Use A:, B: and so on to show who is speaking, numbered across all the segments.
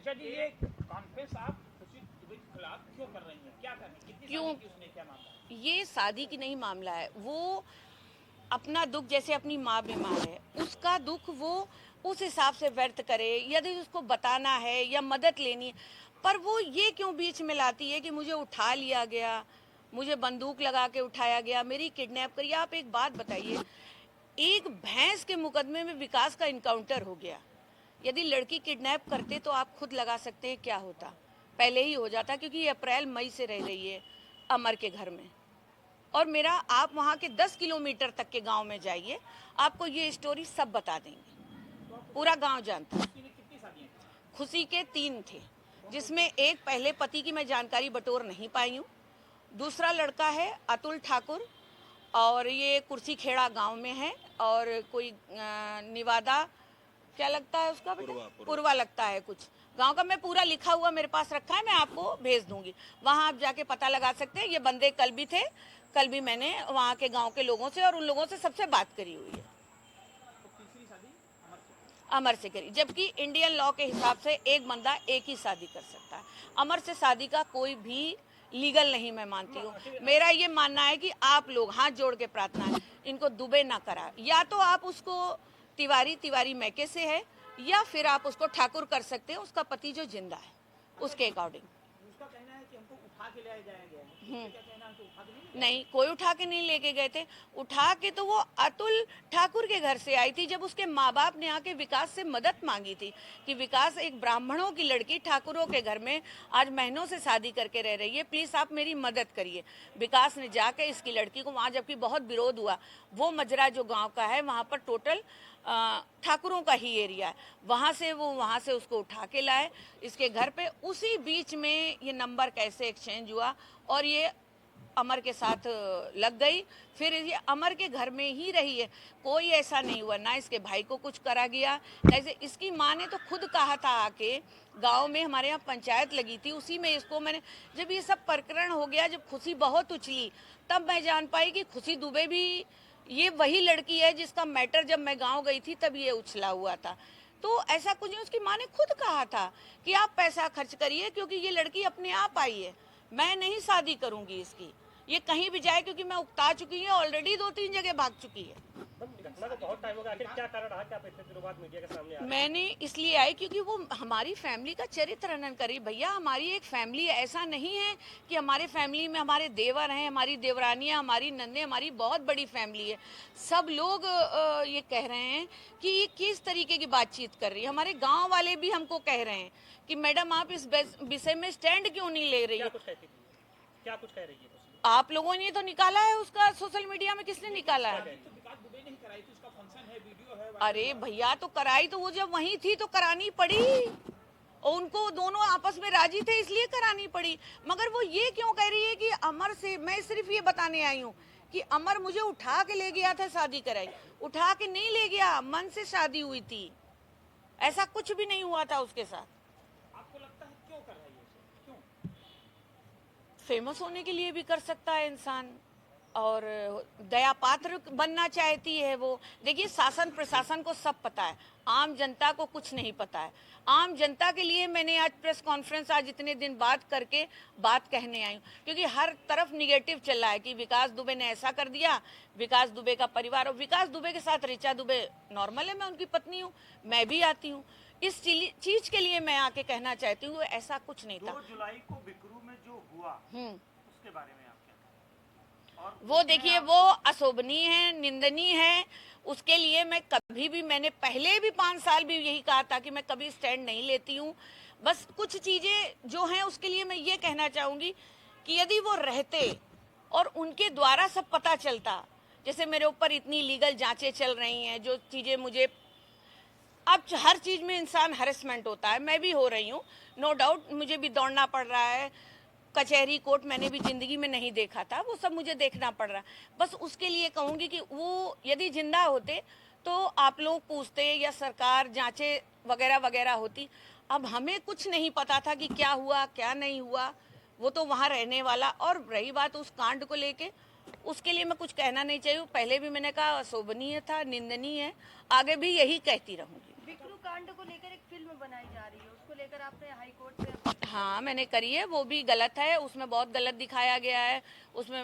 A: ऋचा जी, ये कॉन्फ्रेंस आप खुशी दुबे के खिलाफ क्यों कर रही हैं? क्या करनी, कितनी
B: क्यों?
A: शादी की उसने, क्या मामला है?
B: ये शादी की नहीं मामला है। वो अपना दुख जैसे अपनी माँ बीमार है, उसका दुख वो उस हिसाब से व्यर्थ करे। यदि उसको बताना है या मदद लेनी है, पर वो ये क्यों बीच में लाती है कि मुझे उठा लिया गया, मुझे बंदूक लगा के उठाया गया, मेरी किडनैप करी। आप एक बात बताइए, एक भैंस के मुकदमे में विकास का इनकाउंटर हो गया। यदि लड़की किडनैप करते तो आप खुद लगा सकते हैं क्या होता, पहले ही हो जाता, क्योंकि ये अप्रैल मई से रह रही है अमर के घर में। और मेरा, आप वहाँ के 10 किलोमीटर तक के गांव में जाइए, आपको ये स्टोरी सब बता देंगे, पूरा गांव जानता है।
A: खुशी ने कितनी शादियां की?
B: खुशी के 3 थे, जिसमें एक पहले पति की मैं जानकारी बटोर नहीं पाई हूँ, दूसरा लड़का है अतुल ठाकुर, और ये कुर्सी खेड़ा गांव में है, और कोई निवादा क्या लगता है उसका बेटा, पूर्वा लगता है कुछ गांव का। मैं पूरा लिखा हुआ मेरे पास रखा है, मैं आपको भेज दूंगी, वहां आप जाके पता लगा सकते हैं। ये बंदे कल भी थे, कल भी मैंने वहाँ के गांव के लोगों से और उन लोगों से सबसे बात करी हुई है।
A: तो तीसरी शादी अमर से?
B: अमर से करी, जबकि इंडियन लॉ के हिसाब से एक बंदा एक ही शादी कर सकता है। अमर से शादी का कोई भी लीगल नहीं मैं मानती हूँ। मेरा ये मानना है कि आप लोग हाथ जोड़ के प्रार्थना है, इनको दुबे ना करा। या तो आप उसको तिवारी मैके से है, या फिर आप उसको ठाकुर कर सकते हैं, उसका पति जो जिंदा है उसके अकॉर्डिंग।
A: उसका कहना है कि हमको उठा के ले जाया गया है, उसका क्या कहना है, हमको उठा के नहीं?
B: नहीं, कोई उठा के नहीं लेके गए थे। उठा के तो वो अतुल ठाकुर के घर से आई थी, जब उसके माँ बाप ने आके विकास से मदद मांगी थी कि विकास, एक ब्राह्मणों की लड़की ठाकुरों के घर में आज महीनों से शादी करके रह रही है, प्लीज आप मेरी मदद करिए। विकास ने जाके इसकी लड़की को वहाँ, जबकि बहुत विरोध हुआ, वो मजरा जो गाँव का है वहाँ पर टोटल ठाकुरों का ही एरिया है, वहाँ से उसको उठा के लाए इसके घर पे। उसी बीच में ये नंबर कैसे एक्सचेंज हुआ और ये अमर के साथ लग गई, फिर ये अमर के घर में ही रही है। कोई ऐसा नहीं हुआ, ना इसके भाई को कुछ करा गया, जैसे इसकी माँ ने तो खुद कहा था आके, गांव में हमारे यहाँ पंचायत लगी थी, उसी में इसको मैंने, जब ये सब प्रकरण हो गया, जब खुशी बहुत उछली, तब मैं जान पाई कि खुशी दुबे भी ये वही लड़की है जिसका मैटर जब मैं गाँव गई थी तब ये उछला हुआ था। तो ऐसा कुछ नहीं, उसकी माँ ने खुद कहा था कि आप पैसा खर्च करिए, क्योंकि ये लड़की अपने आप आई है, मैं नहीं शादी करूंगी इसकी, ये कहीं भी जाए, क्योंकि मैं उकता चुकी है, ऑलरेडी 2-3 जगह भाग चुकी है।
C: घटना को बहुत टाइम हो गया, आखिर क्या कारण रहा कि आप इतने दिनों बाद मीडिया के सामने आ रहे हैं?
B: मैंने इसलिए आई क्योंकि वो हमारी फैमिली का चरित्र हनन करी। भैया, हमारी एक फैमिली है, ऐसा नहीं है कि हमारे फैमिली में हमारे देवर हैं, हमारी देवरानियां, हमारी नंदे, हमारी बहुत बड़ी फैमिली है। सब लोग ये कह रहे हैं कि ये किस तरीके की बातचीत कर रही है। हमारे गाँव वाले भी हमको कह रहे हैं कि मैडम आप इस विषय में स्टैंड क्यों नहीं ले रही
C: क्या
B: है।
C: कुछ कहती थी, क्या कुछ कह रही है?
B: आप लोगों ने तो निकाला है उसका, सोशल मीडिया में किसने निकाला है?
A: तो विकास दुबे ने ही कराई थी, उसका फंक्शन है, वीडियो है।
B: अरे भैया, तो कराई तो वो जब वहीं थी तो करानी पड़ी, और उनको दोनों आपस में राजी थे इसलिए करानी पड़ी। मगर वो ये क्यों कह रही है कि अमर से, मैं सिर्फ ये बताने आई हूँ कि अमर मुझे उठा के ले गया था, शादी कराई, उठा के नहीं ले गया, मन से शादी हुई थी, ऐसा कुछ भी नहीं हुआ था उसके साथ।
A: आपको लगता है क्यों कर रही है इसे? क्यों?
B: फेमस होने के लिए भी कर सकता है इंसान, और दया पात्र बनना चाहती है वो। देखिए, शासन प्रशासन को सब पता है, आम जनता को कुछ नहीं पता है। आम जनता के लिए मैंने आज प्रेस कॉन्फ्रेंस, आज इतने दिन बाद करके बात कहने आई हूँ, क्योंकि हर तरफ निगेटिव चल रहा है कि विकास दुबे ने ऐसा कर दिया, विकास दुबे का परिवार। और विकास दुबे के साथ ऋचा दुबे नॉर्मल है, मैं उनकी पत्नी हूँ, मैं भी आती हूँ। इस चीज के लिए मैं आके कहना चाहती हूँ, ऐसा कुछ नहीं था।
D: 2 जुलाई को बिकरू में जो हुआ उसके बारे में आप क्या कहें? और
B: वो देखिए, वो अशोभनीय है, निंदनीय है, उसके लिए मैं कभी भी, मैंने पहले भी 5 साल भी यही कहा था कि मैं कभी स्टैंड नहीं लेती हूँ। बस कुछ चीजें जो हैं उसके लिए मैं ये कहना चाहूंगी कि यदि वो रहते और उनके द्वारा सब पता चलता, जैसे मेरे ऊपर इतनी लीगल जांचें चल रही हैं, जो चीजें मुझे, अब हर चीज में इंसान हरेसमेंट होता है, मैं भी हो रही हूँ, नो डाउट, मुझे भी दौड़ना पड़ रहा है, कचहरी कोर्ट मैंने भी जिंदगी में नहीं देखा था, वो सब मुझे देखना पड़ रहा है। बस उसके लिए कहूंगी कि वो यदि जिंदा होते तो आप लोग पूछते या सरकार जांचे वगैरह वगैरह होती। अब हमें कुछ नहीं पता था कि क्या हुआ क्या नहीं हुआ, वो तो वहाँ रहने वाला। और रही बात उस कांड को लेके, उसके लिए मैं कुछ कहना नहीं चाहिए, पहले भी मैंने कहा अशोभनीय था, निंदनीय है, आगे भी यही कहती रहूंगी।
E: बिकरू कांड को लेकर एक फिल्म बनाई जा रही है, उसको लेकर
B: लेकर आपने हाई कोर्ट से? हाँ, मैंने करी है, वो भी गलत है, उसमें बहुत गलत दिखाया गया है। उसमें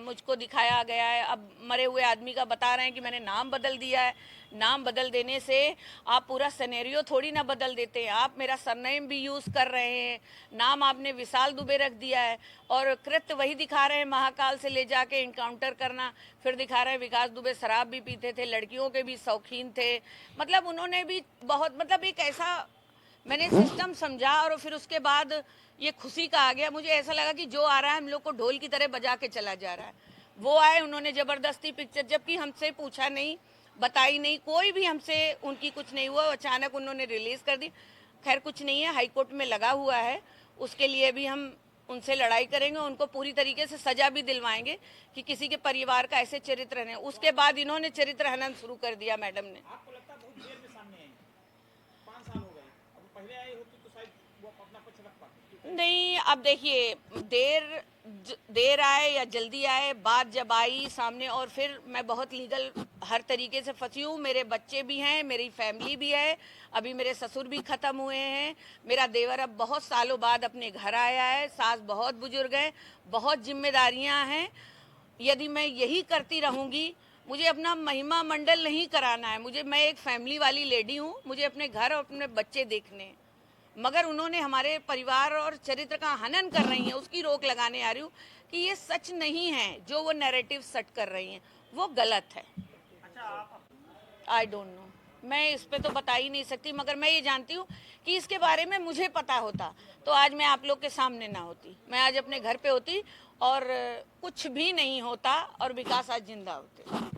B: मुझको दिखाया गया है, अब मरे हुए आदमी का बता रहे हैं कि मैंने नाम बदल दिया है। नाम बदल देने से आप पूरा सिनेरियो थोड़ी ना बदल देते हैं। आप मेरा सरनेम भी यूज़ कर रहे हैं, नाम आपने विशाल दुबे रख दिया है, और कृत्य वही दिखा रहे हैं, महाकाल से ले जाके इनकाउंटर करना। फिर दिखा रहे हैं विकास दुबे शराब भी पीते थे, लड़कियों के भी शौकीन थे। मतलब उन्होंने भी बहुत, मतलब एक ऐसा मैंने सिस्टम समझा, और फिर उसके बाद ये खुशी का आ गया। मुझे ऐसा लगा कि जो आ रहा है हम लोग को ढोल की तरह बजा के चला जा रहा है। वो आए, उन्होंने जबरदस्ती पिक्चर, जबकि हमसे पूछा नहीं, बताई नहीं, कोई भी हमसे उनकी कुछ नहीं हुआ, अचानक उन्होंने रिलीज कर दी। खैर कुछ नहीं है, हाई कोर्ट में लगा हुआ है, उसके लिए भी हम उनसे लड़ाई करेंगे, उनको पूरी तरीके से सजा भी दिलवाएंगे कि किसी के परिवार का ऐसे चरित्र है। उसके बाद इन्होंने चरित्र हनन शुरू कर दिया मैडम ने।
A: आपको लगता है बहुत देर में सामने आई, 5 साल हो गए, अब पहले आई होती तो शायद वो अपना पक्ष रख पाते।
B: नहीं, अब देखिए, देर आए या जल्दी आए, बात जब आई सामने, और फिर मैं बहुत लीगल हर तरीके से फंसी हूँ। मेरे बच्चे भी हैं, मेरी फैमिली भी है, अभी मेरे ससुर भी ख़त्म हुए हैं, मेरा देवर अब बहुत सालों बाद अपने घर आया है, सास बहुत बुजुर्ग है, बहुत जिम्मेदारियाँ हैं। यदि मैं यही करती रहूँगी, मुझे अपना महिमा मंडल नहीं कराना है, मैं एक फैमिली वाली लेडी हूँ, मुझे अपने घर और अपने बच्चे देखने हैं। मगर उन्होंने हमारे परिवार और चरित्र का हनन कर रही हैं, उसकी रोक लगाने आ रही हूँ कि ये सच नहीं है, जो वो नैरेटिव सेट कर रही हैं वो गलत है।
D: अच्छा, आप
B: आई डोंट नो, मैं इस पे तो बता ही नहीं सकती, मगर मैं ये जानती हूँ कि इसके बारे में मुझे पता होता तो आज मैं आप लोग के सामने ना होती, मैं आज अपने घर पे होती और कुछ भी नहीं होता, और विकास आज जिंदा होते।